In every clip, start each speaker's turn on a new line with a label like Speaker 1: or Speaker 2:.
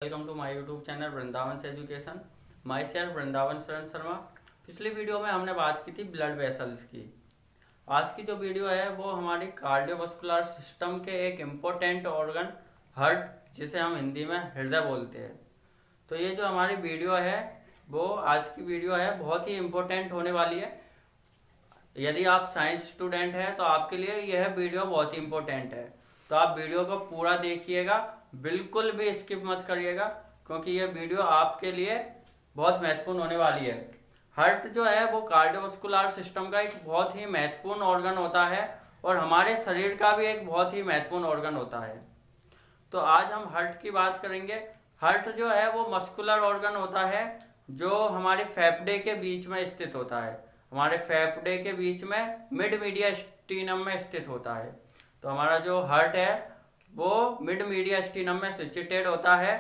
Speaker 1: Welcome to my YouTube channel Vrindavan से education. My self Vrindavan शरण शर्मा। पिछली वीडियो में हमने बात की थी ब्लड वेसल्स की। आज की जो वीडियो है वो हमारी कार्डियोवास्कुलर सिस्टम के एक इम्पोर्टेंट ऑर्गन हार्ट, जिसे हम हिंदी में हृदय बोलते हैं। तो ये जो हमारी वीडियो है वो आज की वीडियो है बहुत ही इम्पोर्टेंट होने वाली है। यदि आप साइंस स्टूडेंट हैं तो आपके लिए यह वीडियो बहुत ही इम्पोर्टेंट है। तो आप वीडियो को पूरा देखिएगा, बिल्कुल भी स्किप मत करिएगा, क्योंकि यह वीडियो आपके लिए बहुत महत्वपूर्ण होने वाली है। हार्ट जो है वो कार्डियोवास्कुलर सिस्टम का एक बहुत ही महत्वपूर्ण ऑर्गन होता है और हमारे शरीर का भी एक बहुत ही महत्वपूर्ण ऑर्गन होता है। तो आज हम हार्ट की बात करेंगे। हार्ट जो है वो मस्कुलर ऑर्गन होता है जो हमारे फेफड़े के बीच में स्थित होता है। हमारे फेफड़े के बीच में मिड मीडियास्टिनम में स्थित होता है। तो हमारा जो हार्ट है वो मिड मीडियास्टिनम में सिचुएटेड होता है,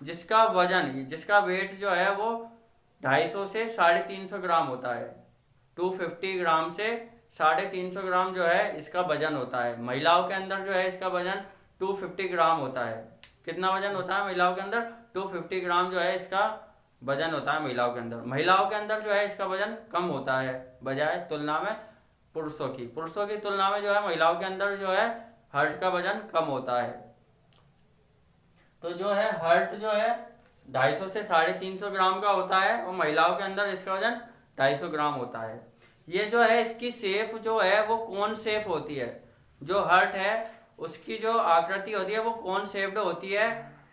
Speaker 1: जिसका वजन, जिसका वेट जो है वो 250 से 350 ग्राम होता है। 250 ग्राम से 350 ग्राम जो है इसका वजन होता है। महिलाओं के अंदर जो है इसका वजन 250 ग्राम होता है। कितना वजन होता है महिलाओं के अंदर? 250 ग्राम जो है इसका वजन होता है महिलाओं के अंदर। महिलाओं के अंदर जो है इसका वजन कम होता है बजाय तुलना में पुरुषों की तुलना में जो है महिलाओं के अंदर जो है हार्ट का वजन कम होता है। तो जो है हार्ट जो है 250 से 350 ग्राम का होता है और महिलाओं के अंदर इसका वजन 250 ग्राम होता है। ये जो है इसकी शेप जो है वो कोन शेप होती है। जो हार्ट है उसकी जो आकृति होती है वो कोन शेप्ड होती है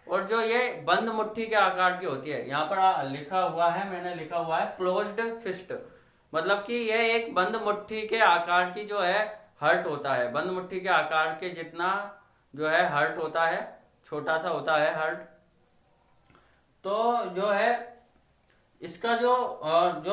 Speaker 1: और जो ये बंद मुट्ठी के आकार की होती है। यहाँ पर लिखा हुआ है, मैंने लिखा हुआ है क्लोज्ड फिस्ट, मतलब कि ये एक बंद मुट्ठी के आकार की जो है हार्ट होता है। बंद मुट्ठी के आकार के जितना जो है हार्ट होता है, छोटा सा होता है हार्ट। तो जो है इसका जो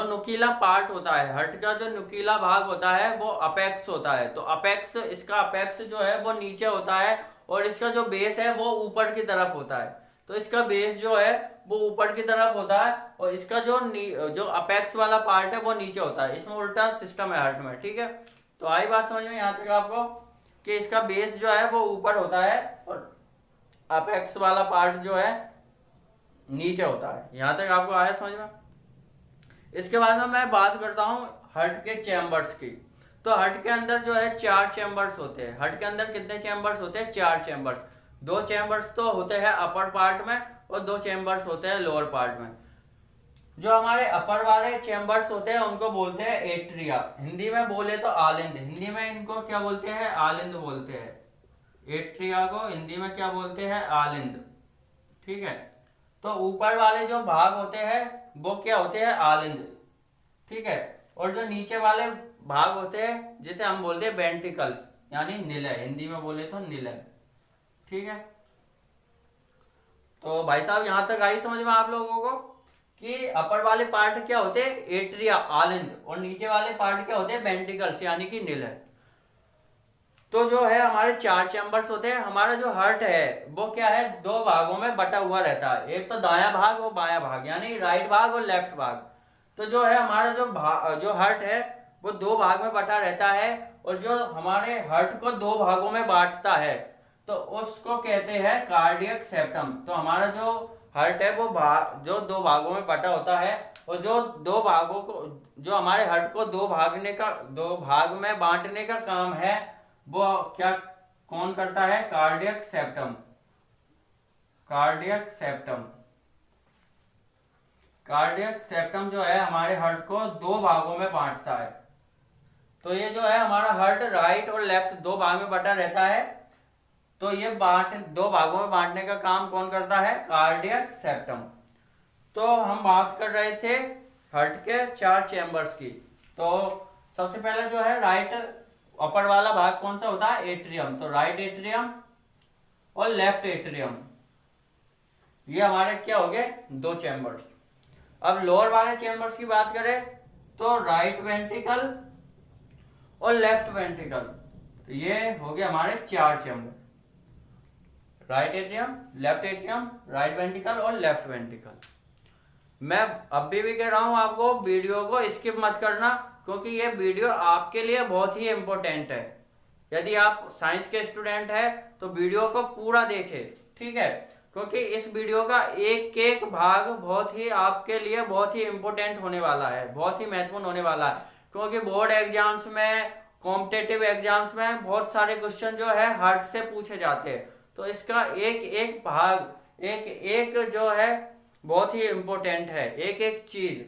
Speaker 1: नुकीला पार्ट होता है, हार्ट का जो नुकीला भाग होता है वो अपेक्स होता है। तो अपेक्स, इसका अपेक्स जो है वो नीचे होता है और इसका जो बेस है वो ऊपर की तरफ होता है। तो इसका बेस जो है वो ऊपर की तरफ होता है और इसका जो अपेक्स वाला पार्ट है वो नीचे होता है। इसमें उल्टा सिस्टम है हार्ट में, ठीक है। तो आई बात समझ में यहाँ तक आपको कि इसका बेस जो है वो ऊपर होता है और अपेक्स वाला पार्ट जो है नीचे होता है। यहां तक आपको आया समझ में? इसके बाद में मैं बात करता हूं हार्ट के चैम्बर्स की। तो हार्ट के अंदर जो है 4 चैम्बर्स होते हैं। हार्ट के अंदर कितने चैम्बर्स होते हैं? 4 चैम्बर्स। 2 चैम्बर्स तो होते हैं अपर पार्ट में और 2 चैम्बर्स होते हैं लोअर पार्ट में। जो हमारे अपर वाले चैम्बर्स होते हैं उनको बोलते हैं एट्रिया। हिंदी में बोले तो आलिंद, हिंदी में इनको क्या बोलते हैं? आलिंद बोलते हैं। एट्रिया को हिंदी में क्या बोलते हैं? आलिंद, ठीक है। तो ऊपर वाले जो भाग होते हैं वो क्या होते हैं? आलिंद, ठीक है। और जो नीचे वाले भाग होते हैं जिसे हम बोलते हैं वेंट्रिकल्स, यानी निलय, हिंदी में बोले तो निलय, ठीक है। तो भाई साहब यहां तक आई समझ में आप लोगों को कि अपर वाले पार्ट क्या होते हैं? एट्रिया, आलिंद, और नीचे वाले पार्ट क्या होते हैं? वेंट्रिकल्स, यानी कि निलय। तो जो है हमारे 4 चैम्बर्स होते हैं। हमारा जो हार्ट है वो क्या है? 2 भागों में बटा हुआ रहता है, एक तो दायां भाग और बायां भाग, यानी राइट भाग और लेफ्ट भाग। तो जो है हमारा जो हार्ट है वो 2 भाग में बटा रहता है और जो हमारे हार्ट को 2 भागों में बांटता है तो उसको कहते हैं कार्डियक सेप्टम। तो हमारा जो हार्ट है वो जो 2 भागों में बटा होता है और जो 2 भागों को, जो हमारे हार्ट को 2 भाग में बांटने का काम है वो क्या, कौन करता है? Cardiac septum. Cardiac septum, cardiac septum जो है हमारे हार्ट को 2 भागों में बांटता है। तो ये जो है हमारा हार्ट राइट और लेफ्ट 2 भाग में बटा रहता है। तो ये 2 भागों में बांटने का काम कौन करता है? Cardiac septum. तो हम बात कर रहे थे हार्ट के 4 चैम्बर्स की। तो सबसे पहले जो है राइट अपर वाला भाग कौन सा होता है? एट्रियम। तो राइट एट्रियम और लेफ्ट एट्रियम, ये हमारे क्या हो गए? 2 चैम्बर्स। अब लोअर वाले चैम्बर्स की बात करें तो राइट वेंट्रिकल और लेफ्ट वेंट्रिकल, तो ये हो गए हमारे 4 chamber. Right atrium, left atrium, right ventricle और लेफ्ट वेंट्रिकल। मैं अभी भी कह रहा हूं आपको वीडियो को स्किप मत करना, क्योंकि ये वीडियो आपके लिए बहुत ही इंपॉर्टेंट है। यदि आप साइंस के स्टूडेंट हैं तो वीडियो को पूरा देखें, ठीक है। क्योंकि इस वीडियो का एक एक भाग बहुत ही आपके लिए बहुत ही इंपॉर्टेंट होने वाला है, बहुत ही महत्वपूर्ण होने वाला है, क्योंकि बोर्ड एग्जाम्स में, कॉम्पिटेटिव एग्जाम्स में बहुत सारे क्वेश्चन जो है हार्ट से पूछे जाते हैं। तो इसका एक एक भाग, एक एक जो है बहुत ही इंपॉर्टेंट है, एक एक चीज।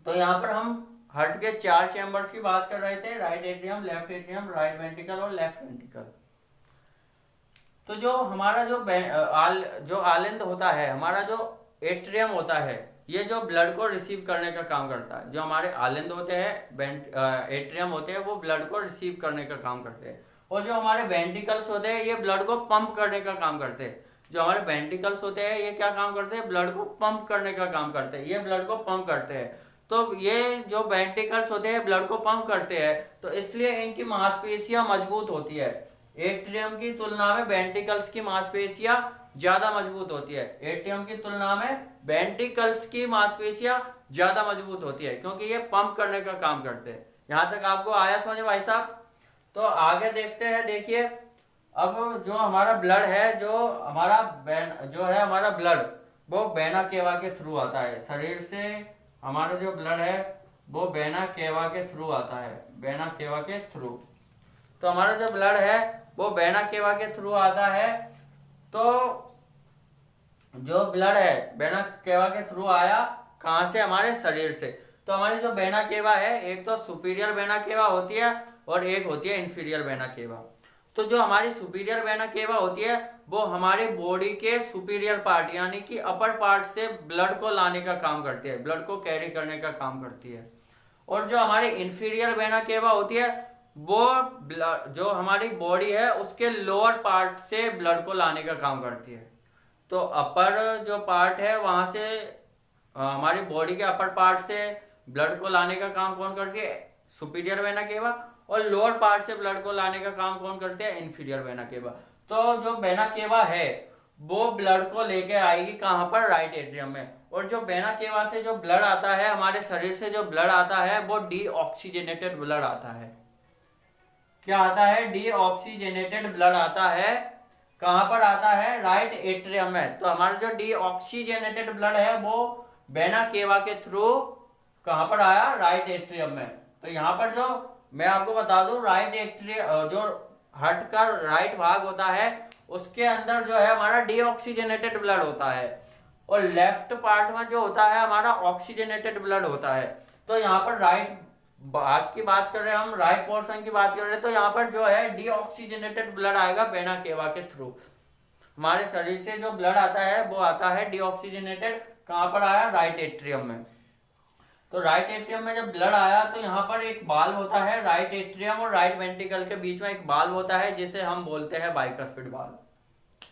Speaker 1: तो यहाँ पर हम हार्ट के 4 चैम्बर्स की बात कर रहे थे, right atrium, left atrium, right ventricle और लेफ्ट वेंट्रिकल। तो जो हमारा जो आलिंद होता है, हमारा जो एट्रियम होता है, ये जो ब्लड को रिसीव करने का काम करता है। जो हमारे आलिंद होते हैं, एट्रियम होते हैं, वो ब्लड को रिसीव करने का काम करते हैं। और जो हमारे वेंट्रिकल्स होते हैं, ये ब्लड को पंप करने का काम करते हैं। जो हमारे वेंट्रिकल्स होते हैं, ये क्या काम करते हैं? ब्लड को पंप करने का काम करते हैं, ये ब्लड को पंप करते हैं। तो ये जो वेंट्रिकल्स होते हैं ब्लड को पंप करते हैं, तो इसलिए इनकी मांसपेशियां मजबूत होती है। एट्रियम की तुलना में वेंट्रिकल्स की मांसपेशियां ज्यादा मजबूत होती है। एट्रियम की तुलना में वेंट्रिकल्स की मांसपेशियां ज्यादा मजबूत होती है, क्योंकि ये पंप करने का काम करते हैं। यहां तक आपको आया समझ भाई साहब? तो आगे देखते हैं। देखिए, अब जो हमारा ब्लड है, जो हमारा ब्लड, वो वेना केवा के थ्रू आता है। शरीर से हमारा जो ब्लड है वो वेना केवा के थ्रू आता है, वेना केवा के थ्रू। तो हमारा जो ब्लड है वो वेना केवा के थ्रू आता है। तो जो ब्लड है वेना केवा के थ्रू आया, कहां से? हमारे शरीर से। तो हमारी जो वेना केवा है, एक तो सुपीरियर वेना केवा होती है और एक होती है इंफीरियर वेना केवा। तो जो हमारी सुपीरियर वेना केवा होती है, वो हमारे बॉडी के सुपीरियर पार्ट यानी कि अपर पार्ट से ब्लड को लाने का काम करती है, ब्लड को कैरी करने का काम करती है। और जो हमारे इंफीरियर वेना केवा होती है, वो जो हमारी बॉडी है उसके लोअर पार्ट से ब्लड को लाने का काम करती है। तो अपर जो पार्ट है वहां से, हमारी बॉडी के अपर पार्ट से ब्लड को लाने का काम कौन करती है? Superior vena cava. और लोअर पार्ट से ब्लड को लाने का काम कौन करते हैं? Inferior vena cava. तो जो वेना केवा है वो ब्लड को लेके आएगी कहां पर? राइट एट्रियम में। और जो वेना केवा से जो ब्लड आता है, हमारे शरीर से जो ब्लड आता है, वो डीऑक्सीजनेटेड ब्लड आता है। क्या आता है? डीऑक्सीजनेटेड ब्लड आता है। कहां पर आता है? राइट एट्रियम में। तो हमारा जो डीऑक्सीजनेटेड ब्लड है वो वेना केवा के थ्रू कहां पर आया? राइट एट्रियम में। तो यहाँ पर जो मैं आपको बता दूं, राइट एट्रियम, जो हार्ट का राइट भाग होता है, उसके अंदर जो है हमारा डीऑक्सीजनेटेड ब्लड होता है, और लेफ्ट पार्ट में जो होता है हमारा ऑक्सीजनेटेड ब्लड होता है। तो यहाँ पर राइट भाग की बात कर रहे हैं हम, राइट पोर्शन की बात कर रहे हैं, तो यहाँ पर जो है डीऑक्सीजनेटेड ब्लड आएगा वेना केवा के थ्रू। हमारे शरीर से जो ब्लड आता है वो आता है डीऑक्सीजनेटेड। कहां पर आया? राइट एट्रियम में। तो राइट एट्रियम में जब ब्लड आया, तो यहाँ पर एक वाल्व होता है, राइट एट्रियम और राइट वेंट्रिकल के बीच में एक वाल्व होता है, जिसे हम बोलते हैं बाइकस्पिड वाल्व।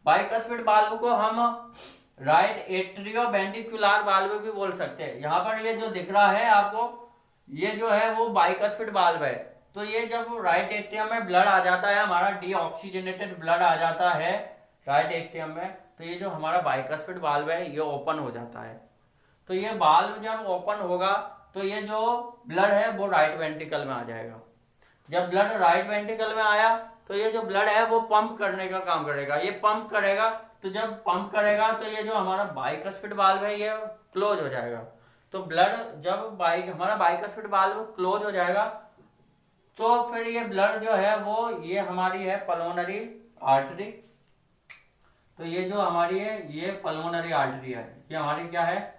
Speaker 1: बाइकस्पिड वाल्व को हम राइट एट्रियो वेंट्रिकुलर वाल्व भी बोल सकते हैं। यहाँ पर ये जो दिख रहा है आपको, ये जो है वो बाइकस्पिड वाल्व है। तो ये जब राइट एट्रियम में ब्लड आ जाता है, हमारा डीऑक्सीजनेटेड ब्लड आ जाता है राइट एट्रियम में, तो ये जो हमारा बाइकस्पिड वाल्व है ये ओपन हो जाता है। तो ये वाल्व जब ओपन होगा तो ये जो ब्लड है वो राइट वेंट्रिकल में आ जाएगा। जब ब्लड राइट वेंट्रिकल में आया तो ये जो ब्लड है वो पंप करने का काम करेगा, ये पंप करेगा। तो जब पंप करेगा तो ये जो हमारा बाइकस्पिड वाल्व है ये क्लोज हो जाएगा। तो ब्लड जब हमारा बाइकस्पिड वाल्व क्लोज हो जाएगा, तो फिर ये ब्लड जो है वो, ये हमारी है पल्मोनरी आर्टरी। तो ये जो हमारी है ये पल्मोनरी आर्टरी है, ये हमारी क्या है?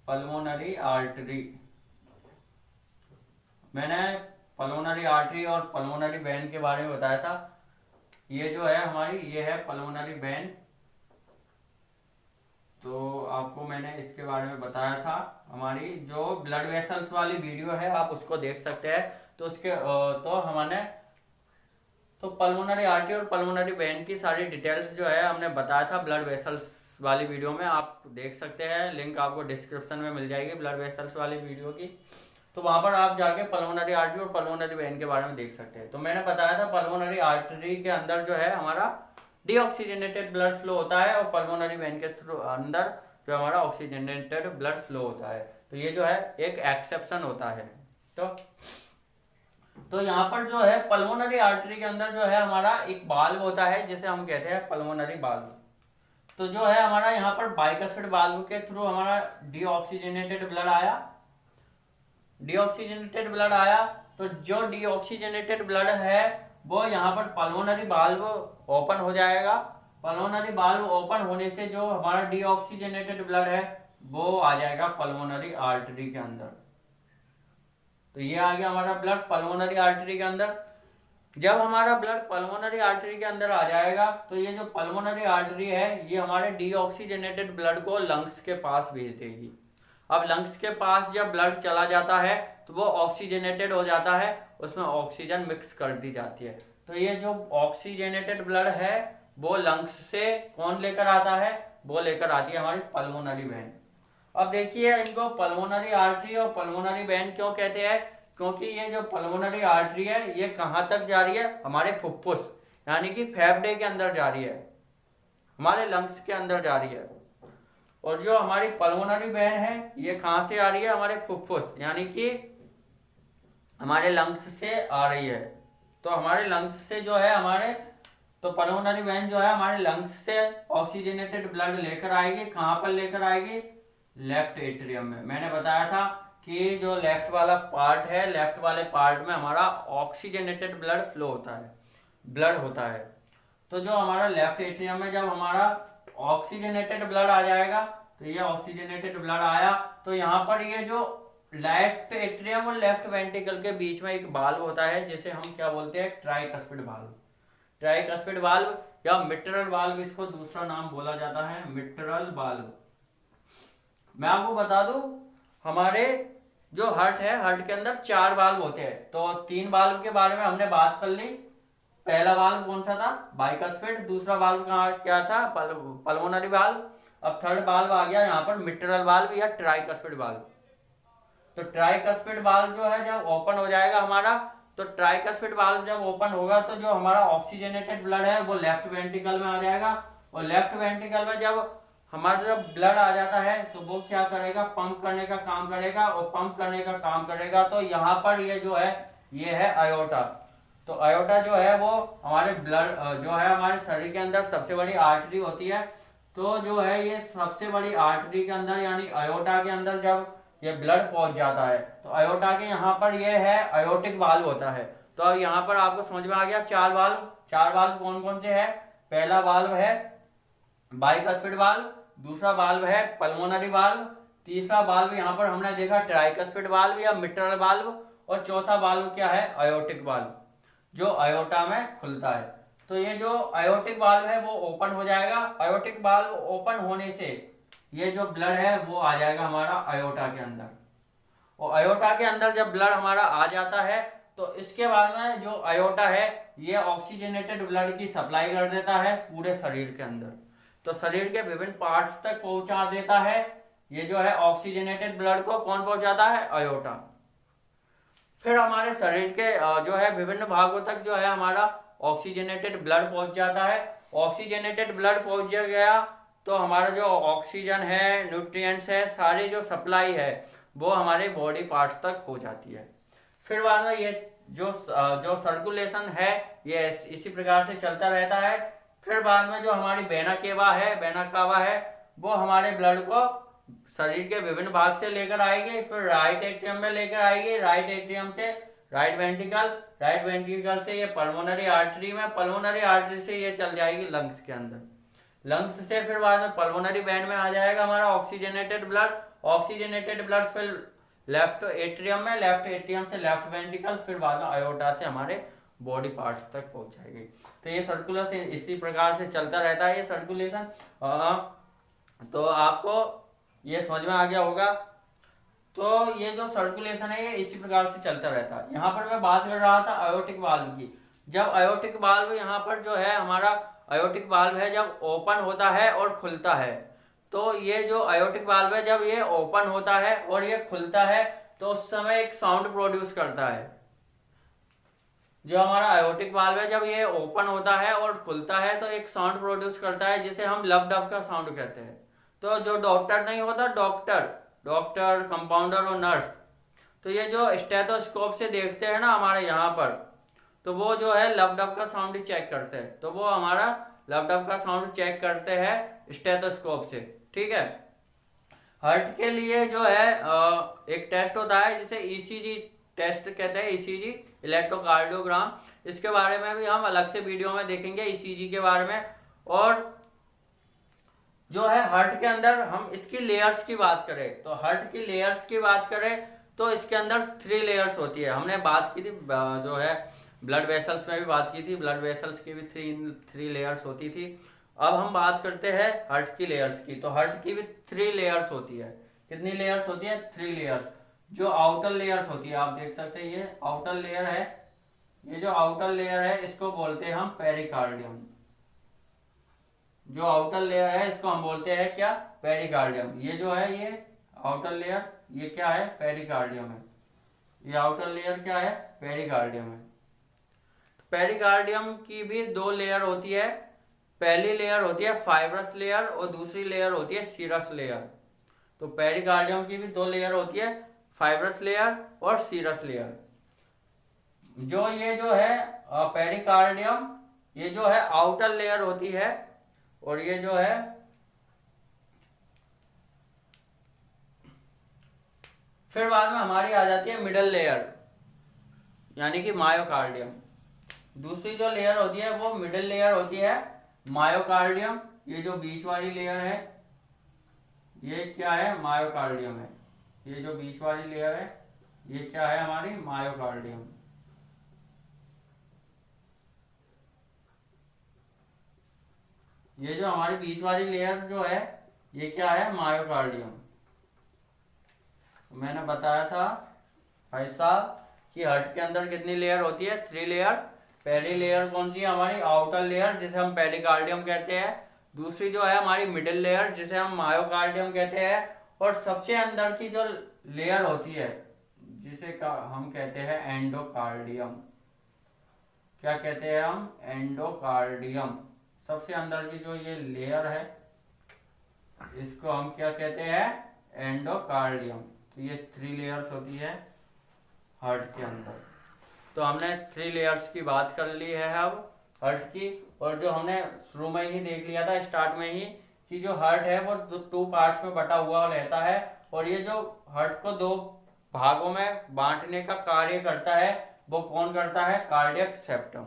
Speaker 1: Pulmonary artery. मैंने पल्मोनरी आर्टरी और पल्मोनरी वेन के बारे में बताया था। ये जो है हमारी, ये है पल्मोनरी वेन। तो आपको मैंने इसके बारे में बताया था। हमारी जो ब्लड वेसल्स वाली वीडियो है आप उसको देख सकते हैं। तो उसके तो पल्मोनरी आर्टरी और पल्मोनरी वेन की सारी डिटेल्स जो है हमने बताया था ब्लड वेसल्स वाली वीडियो में, आप देख सकते हैं। लिंक आपको डिस्क्रिप्शन में मिल जाएगी ब्लड वेसल्स वाली वीडियो की। तो वहां पर आप जाके पल्मोनरी आर्टरी और पल्मोनरी वेन के बारे में देख सकते हैं। तो मैंने बताया था पल्मोनरी आर्टरी के अंदर जो है हमारा डीऑक्सीजनेटेड ब्लड फ्लो होता है, और पल्मोनरी वेन के थ्रू अंदर जो हमारा ऑक्सीजनेटेड ब्लड फ्लो होता है। तो ये जो है एक एक्सेप्शन होता है। तो यहाँ पर जो है पल्मोनरी आर्टरी के अंदर जो है हमारा एक वाल्व होता है, जिसे हम कहते हैं पल्मोनरी वाल्व। तो जो है हमारा यहाँ पर बाइकस्फीड वाल्व के थ्रू हमारा डीऑक्सीजनेटेड ब्लड आया, डीऑक्सीजनेटेड ब्लड आया। तो जो डीऑक्सीजनेटेड ब्लड है वो यहाँ पर पल्मोनरी वाल्व ओपन हो जाएगा। पल्मोनरी वाल्व ओपन होने से जो हमारा डीऑक्सीजनेटेड ब्लड है वो आ जाएगा पल्मोनरी आर्टरी के अंदर। तो ये आ गया हमारा ब्लड पल्मोनरी आर्टरी के अंदर। जब हमारा ब्लड पल्मोनरी आर्टरी के अंदर आ जाएगा तो ये जो पल्मोनरी आर्टरी है ये हमारे डीऑक्सीजनेटेड ब्लड को लंग्स के पास भेज देगी। अब लंग्स के पास जब ब्लड चला जाता है तो वो ऑक्सीजनेटेड हो जाता है, उसमें ऑक्सीजन मिक्स कर दी जाती है। तो ये जो ऑक्सीजनेटेड ब्लड है वो लंग्स से कौन लेकर आता है, वो लेकर आती है हमारी पल्मोनरी वेन। अब देखिए इनको पल्मोनरी आर्टरी और पल्मोनरी वेन क्यों कहते हैं, क्योंकि ये जो पल्मोनरी आर्टरी है ये कहाँ तक जा रही है, हमारे फुफ्फुस यानी कि फेफड़े के अंदर जा रही है, हमारे लंग्स के अंदर जा रही है। और जो हमारी पल्मोनरी वेन है ये कहाँ से आ रही है, हमारे फुफ्फुस यानी कि हमारे लंग्स से आ रही है। तो हमारे लंग्स से जो है हमारे, तो पल्मोनरी वेन जो है हमारे लंग्स से ऑक्सीजनेटेड ब्लड लेकर आएगी। कहाँ पर लेकर आएगी, लेफ्ट एट्रियम में। मैंने बताया था कि जो लेफ्ट वाला पार्ट है, लेफ्ट वाले पार्ट में हमारा ऑक्सीजनेटेड ब्लड फ्लो होता है, ब्लड होता है। तो जो हमारा लेफ्ट एट्रियम में जब हमारा ऑक्सीजनेटेड ब्लड आ जाएगा, तो ये ऑक्सीजनेटेड ब्लड आया तो यहाँ पर ये जो लेफ्ट एट्रियम और लेफ्ट वेंट्रिकल के बीच में एक वाल्व होता है जिसे हम क्या बोलते हैं, ट्राइकस्पिड वाल्व। ट्राइकस्पिड वाल्व या मिट्रल वाल्व इसको दूसरा नाम बोला जाता है, मिट्रल वाल्व। मैं आपको बता दूं हमारे जो हार्ट है, हार्ट के अंदर 4 वाल्व होते हैं। तो 3 वाल्व के बारे में हमने बात कर ली। पहला वाल्व कौन सा था, बाइकस्पिड। दूसरा वाल्व कहाँ क्या था, पल्मोनरी वाल्व। अब थर्ड वाल्व आ गया यहाँ पर मिट्रल वाल्व या ट्राइकस्पिड वाल्व। तो ट्राइकस्पिड वाल्व जो है जब ओपन हो जाएगा हमारा, तो ट्राइकस्पिड वाल्व जब ओपन होगा तो जो हमारा ऑक्सीजनेटेड ब्लड है वो लेफ्ट वेंट्रिकल में आ जाएगा। और लेफ्ट वेंट्रिकल में जब हमारा जब ब्लड आ जाता है तो वो क्या करेगा, पंप करने का काम करेगा। और पंप करने का काम करेगा तो यहाँ पर ये जो है ये है आयोटा। तो आयोटा जो है वो हमारे ब्लड जो है हमारे शरीर के अंदर सबसे बड़ी आर्टरी होती है। तो जो है ये सबसे बड़ी आर्टरी के अंदर यानी आयोटा के अंदर जब ये ब्लड पहुंच जाता है तो आयोटा के यहाँ पर ये है आयोटिक वाल्व होता है। तो अब यहाँ पर आपको समझ में आ गया 4 वाल्व। 4 वाल्व कौन कौन से है, पहला वाल्व है बाइकस्पिड वाल्व, दूसरा वाल्व है पल्मोनरी वाल्व, तीसरा वाल्व यहाँ पर हमने देखा ट्राइकस्पिड वाल्व या मिट्रल वाल्व, और चौथा वाल्व क्या है, आयोटिक वाल्व जो आयोटा में खुलता है। तो ये जो आयोटिक वाल्व है वो ओपन हो जाएगा। आयोटिक वाल्व ओपन होने से ये जो ब्लड है वो आ जाएगा हमारा आयोटा के अंदर। और आयोटा के अंदर जब ब्लड हमारा आ जाता है तो इसके बाद में जो आयोटा है ये ऑक्सीजनेटेड ब्लड की सप्लाई कर देता है पूरे शरीर के अंदर। तो शरीर के विभिन्न पार्ट्स तक पहुंचा देता है। ये जो है ऑक्सीजनेटेड ब्लड को कौन पहुंचाता है, आयोटा। फिर हमारे शरीर के जो है विभिन्न भागों तक जो है हमारा ऑक्सीजनेटेड ब्लड पहुंच जाता है। ऑक्सीजनेटेड ब्लड पहुंच गया तो हमारा जो ऑक्सीजन है, न्यूट्रिएंट्स है, सारी जो सप्लाई है वो हमारे बॉडी पार्ट्स तक हो जाती है। फिर बाद में ये जो सर्कुलेशन है ये इसी प्रकार से चलता रहता है। फिर बाद में जो हमारी वेना केवा है, वेना कावा है, वो हमारे ब्लड को शरीर के विभिन्न भाग से लेकर आएगी। फिर राइट एट्रियम में लेकर आएगी, राइट एट्रियम से राइट वेंट्रिकल, राइट वेंट्रिकल से ये पल्मोनरी आर्टरी में, पल्मोनरी आर्टरी से ये चल जाएगी लंग्स के अंदर, लंग्स से फिर बाद में पल्मोनरी वेन में आ जाएगा हमारा ऑक्सीजनेटेड ब्लड। ऑक्सीजनेटेड ब्लड फिर लेफ्ट एट्रियम में, लेफ्ट एट्रियम से लेफ्ट वेंट्रिकल, फिर बाद में आयोटा से हमारे बॉडी पार्ट्स तक पहुंच जाएगी। तो ये सर्कुलेशन इसी प्रकार से चलता रहता है, ये सर्कुलेशन। तो आपको ये समझ में आ गया होगा। तो ये जो सर्कुलेशन है ये इसी प्रकार से चलता रहता है। यहाँ पर मैं बात कर रहा था आयोटिक वाल्व की। जब आयोटिक वाल्व यहाँ पर जो है हमारा आयोटिक वाल्व है जब ओपन होता है और खुलता है, तो ये जो आयोटिक वाल्व है जब ये ओपन होता है और ये खुलता है तो उस समय एक साउंड प्रोड्यूस करता है। जो हमारा आयोटिक वाल्व है जब ये ओपन होता है और खुलता है तो एक साउंड प्रोड्यूस करता है जिसे हम लब डब का साउंड कहते हैं। तो जो डॉक्टर नहीं होता, डॉक्टर कंपाउंडर और नर्स, तो ये जो स्टेथोस्कोप से देखते हैं ना हमारे यहाँ पर, तो वो जो है लब डब का साउंड ही चेक करते हैं। तो वो हमारा लब डब का साउंड चेक करते हैं स्टेथोस्कोप से। ठीक है, हार्ट के लिए जो है एक टेस्ट होता है जिसे ईसीजी टेस्ट कहते हैं, ईसीजी इलेक्ट्रोकार्डियोग्राम। इसके बारे में भी हम अलग से वीडियो में देखेंगे ईसीजी के बारे में। और जो है हार्ट के अंदर हम इसकी लेयर्स की बात करें तो हार्ट की लेयर्स की बात करें तो इसके अंदर 3 लेयर्स होती है। हमने बात की थी जो है ब्लड वेसल्स में भी बात की थी, ब्लड वेसल्स की भी 3 लेयर्स होती थी। अब हम बात करते हैं हार्ट की लेयर्स की। तो हार्ट की भी 3 लेयर्स होती है। कितनी लेयर्स होती है? 3 लेयर्स। जो आउटर लेयर्स होती है, आप देख सकते हैं ये आउटर लेयर है, ये जो आउटर लेयर है इसको बोलते हैं हम पेरिकार्डियम। जो आउटर लेयर है इसको हम बोलते हैं क्या? पेरिकार्डियम। ये जो है ये आउटर लेयर, ये क्या है? पेरिकार्डियम है। ये आउटर लेयर क्या है? पेरिकार्डियम है। तो पेरिकार्डियम की भी 2 लेयर होती है। पहली लेयर होती है फाइब्रस लेयर और दूसरी लेयर होती है सीरस लेयर। तो पेरिकार्डियम की भी 2 लेयर होती है, फाइब्रस लेयर और सीरस लेयर। जो ये जो है पेरिकार्डियम, ये जो है आउटर लेयर होती है और ये जो है फिर बाद में हमारी आ जाती है मिडल लेयर, यानी कि मायोकार्डियम। दूसरी जो लेयर होती है वो मिडल लेयर होती है मायोकार्डियम। ये जो बीच वाली लेयर है ये क्या है? मायोकार्डियम है। ये जो बीच वाली लेयर है ये क्या है? हमारी मायोकार्डियम। ये जो हमारी बीच वाली लेयर जो है ये क्या है? मायोकार्डियम। मैंने बताया था भाई साहब कि हार्ट के अंदर कितनी लेयर होती है? 3 लेयर। पहली लेयर कौन सी है? हमारी आउटर लेयर जिसे हम पेरिकार्डियम कहते हैं। दूसरी जो है हमारी मिडिल लेयर जिसे हम मायोकार्डियम कहते हैं। और सबसे अंदर की जो लेयर होती है जिसे हम कहते हैं एंडोकार्डियम। क्या कहते हैं हम? एंडोकार्डियम। सबसे अंदर की जो ये लेयर है इसको हम क्या कहते हैं? एंडोकार्डियम। तो ये 3 लेयर्स होती है हार्ट के अंदर। तो हमने 3 लेयर्स की बात कर ली है अब हार्ट की। और जो हमने शुरू में ही देख लिया था स्टार्ट में ही कि जो हार्ट है वो 2 पार्ट्स में बटा हुआ रहता है। और ये जो हार्ट को 2 भागों में बांटने का कार्य करता है वो कौन करता है? Cardiac septum.